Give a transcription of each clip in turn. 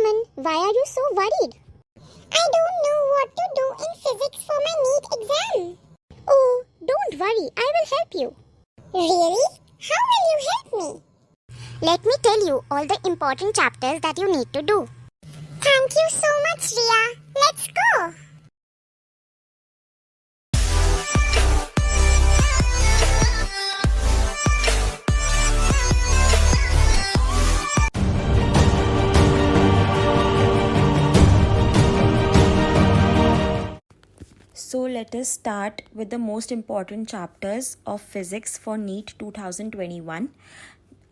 Aman, why are you so worried? I don't know what to do in physics for my NEET exam. Oh, don't worry, I will help you. Really? How will you help me? Let me tell you all the important chapters that you need to do. Thank you so much, Riya. Let's go. So let us start with the most important chapters of physics for NEET 2021.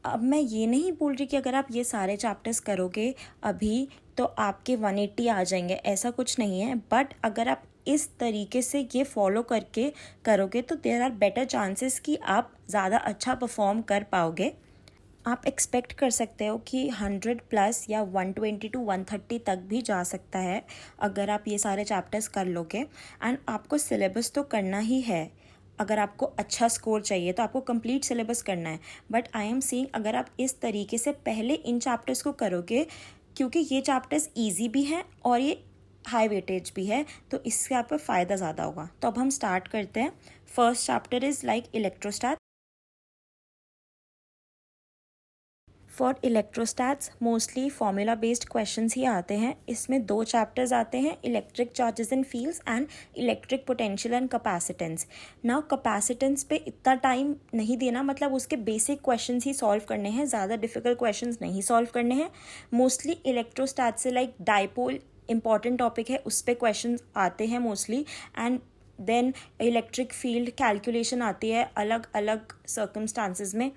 अब मैं ये नहीं बोल रही कि अगर आप ये सारे चैप्टर्स करोगे अभी तो आपके 180 आ जाएंगे, ऐसा कुछ नहीं है. बट अगर आप इस तरीके से ये फॉलो करके करोगे तो देयर आर बेटर चांसेस कि आप ज़्यादा अच्छा परफॉर्म कर पाओगे. आप एक्सपेक्ट कर सकते हो कि 100 प्लस या 120 टू 130 तक भी जा सकता है अगर आप ये सारे चैप्टर्स कर लोगे. एंड आपको सिलेबस तो करना ही है. अगर आपको अच्छा स्कोर चाहिए तो आपको कंप्लीट सिलेबस करना है. बट आई एम सेइंग अगर आप इस तरीके से पहले इन चैप्टर्स को करोगे, क्योंकि ये चैप्टर्स ईजी भी हैं और ये हाई वेटेज भी है, तो इससे आपको फ़ायदा ज़्यादा होगा. तो अब हम स्टार्ट करते हैं. First chapter is like electrostat. For electrostatics mostly formula based questions ही आते हैं. इसमें 2 चैप्टर्स आते हैं, electric charges and fields and electric potential and capacitance. Now capacitance पे इतना टाइम नहीं देना, मतलब उसके बेसिक क्वेश्चंस ही सॉल्व करने हैं, ज़्यादा डिफिकल्ट क्वेश्चंस नहीं सॉल्व करने हैं. मोस्टली इलेक्ट्रोस्टैट से लाइक डाइपोल इंपॉर्टेंट टॉपिक है, उस पर क्वेश्चन आते हैं mostly. And then electric field calculation आती है अलग अलग सर्कमस्टांसिस में.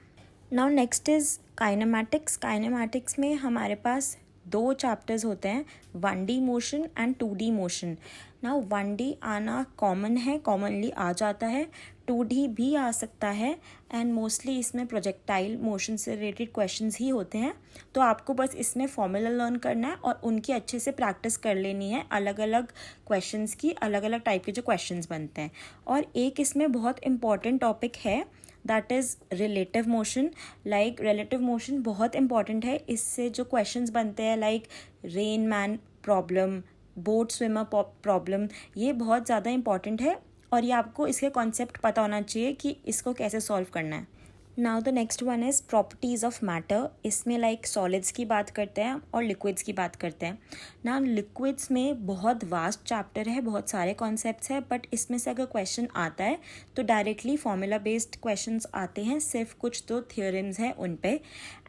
Now next is kinematics. Kinematics में हमारे पास 2 चैप्टर्स होते हैं, 1D motion and 2D motion. Now 1D आना कॉमन है, कॉमनली आ जाता है. 2D भी आ सकता है एंड मोस्टली इसमें प्रोजेक्टाइल मोशन से रिलेटेड क्वेश्चंस ही होते हैं. तो आपको बस इसमें फॉर्मूला लर्न करना है और उनकी अच्छे से प्रैक्टिस कर लेनी है. अलग अलग क्वेश्चंस की अलग अलग टाइप के जो क्वेश्चंस बनते हैं. और एक इसमें बहुत इंपॉर्टेंट टॉपिक है, that is relative motion. Like relative motion बहुत इंपॉर्टेंट है. इससे जो क्वेश्चंस बनते हैं like rain man problem, boat swimmer problem, ये बहुत ज़्यादा इंपॉर्टेंट है और ये आपको इसके कॉन्सेप्ट पता होना चाहिए कि इसको कैसे सॉल्व करना है. Now the next one is properties of matter. इसमें लाइक सॉलिड्स की बात करते हैं और लिक्विड्स की बात करते हैं. नाउ लिक्विड्स में बहुत वास्ट चैप्टर है, बहुत सारे कॉन्सेप्ट्स हैं, बट इसमें से अगर क्वेश्चन आता है तो डायरेक्टली फॉर्मूला बेस्ड क्वेश्चंस आते हैं, सिर्फ कुछ तो थियोरम्स हैं उन पे.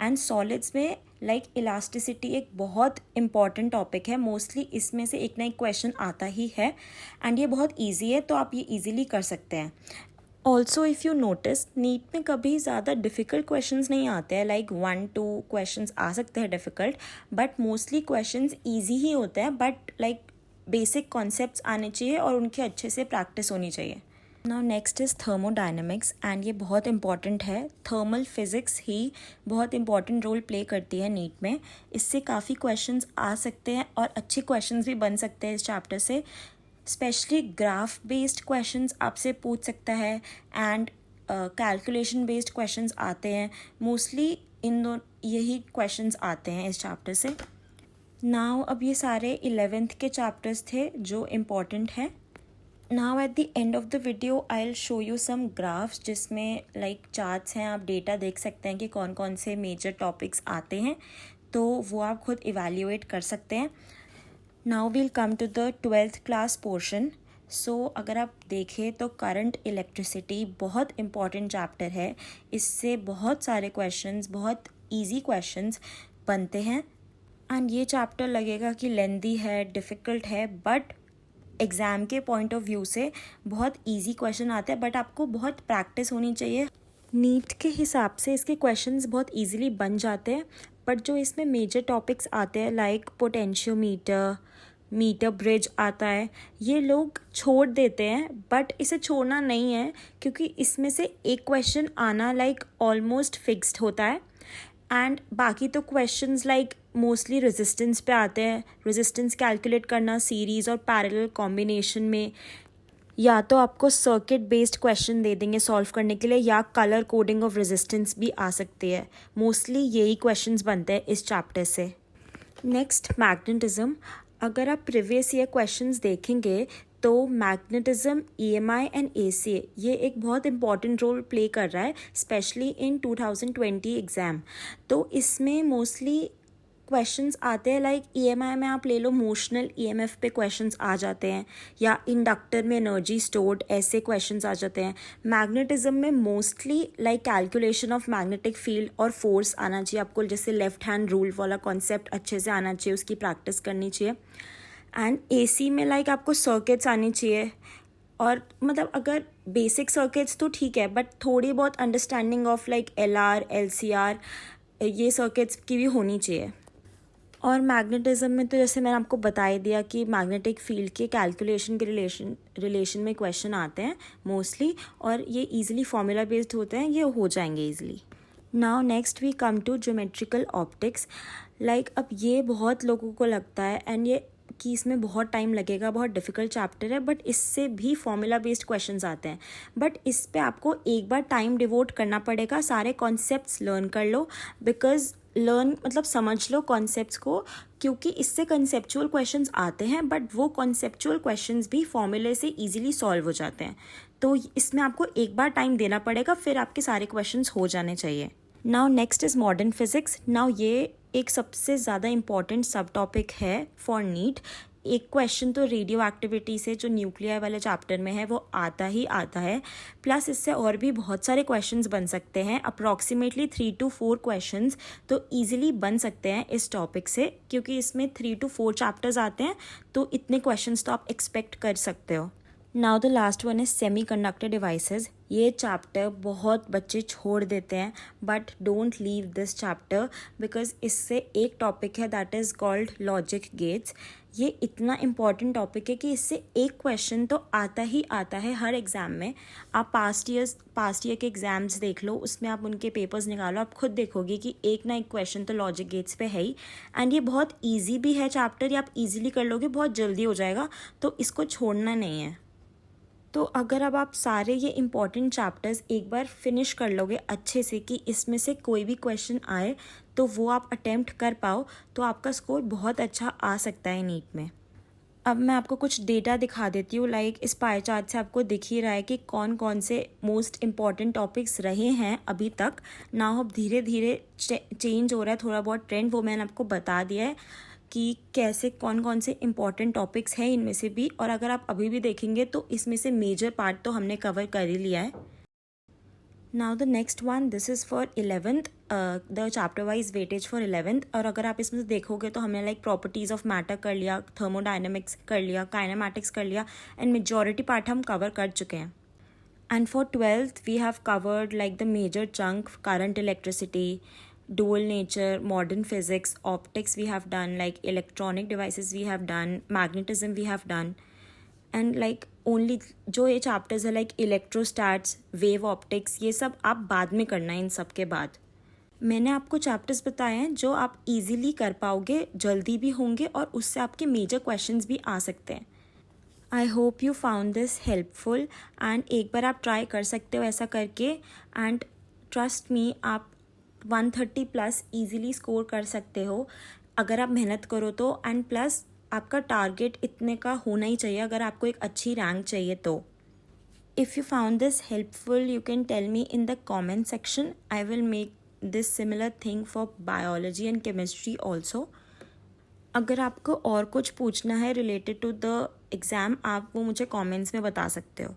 एंड सॉलिड्स में लाइक इलास्टिसिटी एक बहुत इंपॉर्टेंट टॉपिक है. मोस्टली इसमें से एक ना एक क्वेश्चन आता ही है एंड ये बहुत ईजी है, तो आप ये ईजिली कर सकते हैं. Also if you notice NEET में कभी ज़्यादा डिफ़िकल्ट क्वेश्चंस नहीं आते हैं. लाइक 1-2 क्वेश्चंस आ सकते हैं difficult, but mostly questions easy ही होते हैं. बट लाइक बेसिक कॉन्सेप्ट्स आने चाहिए और उनकी अच्छे से प्रैक्टिस होनी चाहिए. Now next is thermodynamics and ये बहुत इंपॉर्टेंट है. थर्मल फिज़िक्स ही बहुत इंपॉर्टेंट रोल प्ले करती है नीट में. इससे काफ़ी क्वेश्चंस आ सकते हैं और अच्छे क्वेश्चंस भी बन सकते हैं इस चैप्टर से. स्पेशली ग्राफ बेस्ड क्वेश्चंस आपसे पूछ सकता है एंड कैलकुलेशन बेस्ड क्वेश्चंस आते हैं. मोस्टली यही क्वेश्चंस आते हैं इस चैप्टर से. नाउ अब ये सारे 11th के चैप्टर्स थे जो इम्पॉर्टेंट हैं. Now at the end of the video I will show you some graphs जिसमें लाइक चार्ट्स हैं, आप डेटा देख सकते हैं कि कौन कौन से मेजर टॉपिक्स आते हैं, तो वो आप खुद इवैल्यूएट कर सकते हैं. Now we'll come to the 12th class portion. So अगर आप देखें तो करंट इलेक्ट्रिसिटी बहुत इंपॉर्टेंट चैप्टर है. इससे बहुत सारे क्वेश्चंस, बहुत इजी क्वेश्चंस बनते हैं. एंड ये चैप्टर लगेगा कि लेंदी है, डिफ़िकल्ट है, बट एग्ज़ाम के पॉइंट ऑफ व्यू से बहुत इजी क्वेश्चन आते हैं. बट आपको बहुत प्रैक्टिस होनी चाहिए. नीट के हिसाब से इसके क्वेश्चंस बहुत इजीली बन जाते हैं, बट जो इसमें मेजर टॉपिक्स आते हैं लाइक पोटेंशियोमीटर, मीटर ब्रिज आता है, ये लोग छोड़ देते हैं. बट इसे छोड़ना नहीं है, क्योंकि इसमें से एक क्वेश्चन आना लाइक ऑलमोस्ट फिक्स्ड होता है. एंड बाकी तो क्वेश्चंस लाइक मोस्टली रेजिस्टेंस पे आते हैं. रेजिस्टेंस कैलकुलेट करना सीरीज़ और पैरेलल कॉम्बिनेशन में, या तो आपको सर्किट बेस्ड क्वेश्चन दे देंगे सॉल्व करने के लिए, या कलर कोडिंग ऑफ रेजिस्टेंस भी आ सकती है. मोस्टली यही क्वेश्चंस बनते हैं इस चैप्टर से. Next magnetism. अगर आप प्रीवियस ईयर क्वेश्चंस देखेंगे तो मैग्नेटिज्म, EMI एंड ACA ये एक बहुत इंपॉर्टेंट रोल प्ले कर रहा है, स्पेशली इन 2020 एग्ज़ाम. तो इसमें मोस्टली क्वेश्चंस आते हैं लाइक EMI में आप ले लो मोशनल EMF पे क्वेश्चंस आ जाते हैं, या इंडक्टर में एनर्जी स्टोर्ड ऐसे क्वेश्चंस आ जाते हैं. मैग्नेटिज्म में mostly like calculation of magnetic field और फोर्स आना चाहिए आपको, जैसे लेफ्ट हैंड रूल वाला कॉन्सेप्ट अच्छे से आना चाहिए, उसकी प्रैक्टिस करनी चाहिए. एंड AC में लाइक आपको सर्किट्स आनी चाहिए, और मतलब अगर बेसिक सर्किट्स तो ठीक है, बट थोड़ी बहुत understanding of like LR, LCR ये सर्किट्स की भी होनी चाहिए. और मैग्नेटिज्म में तो जैसे मैंने आपको बता ही दिया कि मैग्नेटिक फील्ड के कैलकुलेशन के रिलेशन में क्वेश्चन आते हैं मोस्टली, और ये इजीली फॉर्मूला बेस्ड होते हैं, ये हो जाएंगे easily. Now next we come to geometrical optics. Like अब ये बहुत लोगों को लगता है एंड ये कि इसमें बहुत टाइम लगेगा, बहुत डिफ़िकल्ट चैप्टर है, बट इससे भी फॉर्मूला बेस्ड क्वेश्चंस आते हैं. बट इस पे आपको एक बार टाइम डिवोट करना पड़ेगा, सारे कॉन्सेप्ट्स लर्न कर लो, बिकॉज लर्न मतलब समझ लो कॉन्सेप्ट्स को, क्योंकि इससे कंसेप्चुअल क्वेश्चंस आते हैं, बट वो कॉन्सेप्चुअल क्वेश्चंस भी फॉर्मूले से इजीली सॉल्व हो जाते हैं. तो इसमें आपको एक बार टाइम देना पड़ेगा, फिर आपके सारे क्वेश्चंस हो जाने चाहिए. Now next is modern physics. Now ये एक सबसे ज़्यादा इम्पॉर्टेंट सब टॉपिक है फॉर नीट. एक क्वेश्चन तो रेडियो एक्टिविटी से जो न्यूक्लियर वाले चैप्टर में है वो आता ही आता है, प्लस इससे और भी बहुत सारे क्वेश्चंस बन सकते हैं, अप्रॉक्सीमेटली 3 to 4 क्वेश्चंस तो ईजिली बन सकते हैं इस टॉपिक से, क्योंकि इसमें 3 to 4 चैप्टर्स आते हैं, तो इतने क्वेश्चंस तो आप एक्सपेक्ट कर सकते हो. Now the last one is semiconductor devices. ये चैप्टर बहुत बच्चे छोड़ देते हैं, but don't leave this chapter, because इससे एक टॉपिक है that is called logic gates. ये इतना इम्पॉर्टेंट टॉपिक है कि इससे एक क्वेश्चन तो आता ही आता है हर एग्ज़ाम में. आप पास्ट ईयर के एग्ज़ाम्स देख लो, उसमें आप उनके पेपर्स निकालो, आप खुद देखोगे कि एक ना एक क्वेश्चन तो लॉजिक गेट्स पे है ही. एंड ये बहुत ईजी भी है चैप्टर, ये आप ईजिली कर लोगे, बहुत जल्दी हो जाएगा, तो इसको छोड़ना नहीं है. तो अगर अब आप सारे ये इम्पॉर्टेंट चैप्टर्स एक बार फिनिश कर लोगे अच्छे से, कि इसमें से कोई भी क्वेश्चन आए तो वो आप अटेम्प्ट कर पाओ, तो आपका स्कोर बहुत अच्छा आ सकता है नीट में. अब मैं आपको कुछ डेटा दिखा देती हूँ. लाइक इस पाई चार्ट से आपको दिख ही रहा है कि कौन कौन से मोस्ट इम्पॉर्टेंट टॉपिक्स रहे हैं अभी तक. नाउ अब धीरे धीरे चेंज हो रहा है थोड़ा बहुत ट्रेंड, वो मैंने आपको बता दिया है कि कैसे कौन कौन से इम्पॉर्टेंट टॉपिक्स हैं इनमें से भी. और अगर आप अभी भी देखेंगे तो इसमें से मेजर पार्ट तो हमने कवर कर ही लिया है. Now the next one, this is for 11th, the chapter wise weightage for 11th. और अगर आप इसमें से देखोगे तो हमने लाइक प्रॉपर्टीज़ ऑफ मैटर कर लिया, थर्मोडाइनमिक्स कर लिया, काइनेमैटिक्स कर लिया, एंड मेजॉरिटी पार्ट हम कवर कर चुके हैं. And for 12th, we have covered like the major chunk, current, electricity, dual nature, modern physics, optics we have done, like electronic devices we have done, magnetism we have done. And like only जो ये chapters है like electrostats, wave optics, ये सब आप बाद में करना है. इन सब के बाद मैंने आपको चैप्टर्स बताए हैं जो आप इजीली कर पाओगे, जल्दी भी होंगे, और उससे आपके मेजर क्वेश्चंस भी आ सकते हैं. I hope you found this helpful, and एक बार आप ट्राई कर सकते हो ऐसा करके, एंड ट्रस्ट मी आप 130+ ईजिली स्कोर कर सकते हो अगर आप मेहनत करो तो. एंड प्लस आपका टारगेट इतने का होना ही चाहिए अगर आपको एक अच्छी रैंक चाहिए तो. If you found this helpful you can tell me in the comment section. I will make this similar thing for biology and chemistry also. अगर आपको और कुछ पूछना है रिलेटेड टू द एग्ज़ाम, आप वो मुझे कमेंट्स में बता सकते हो.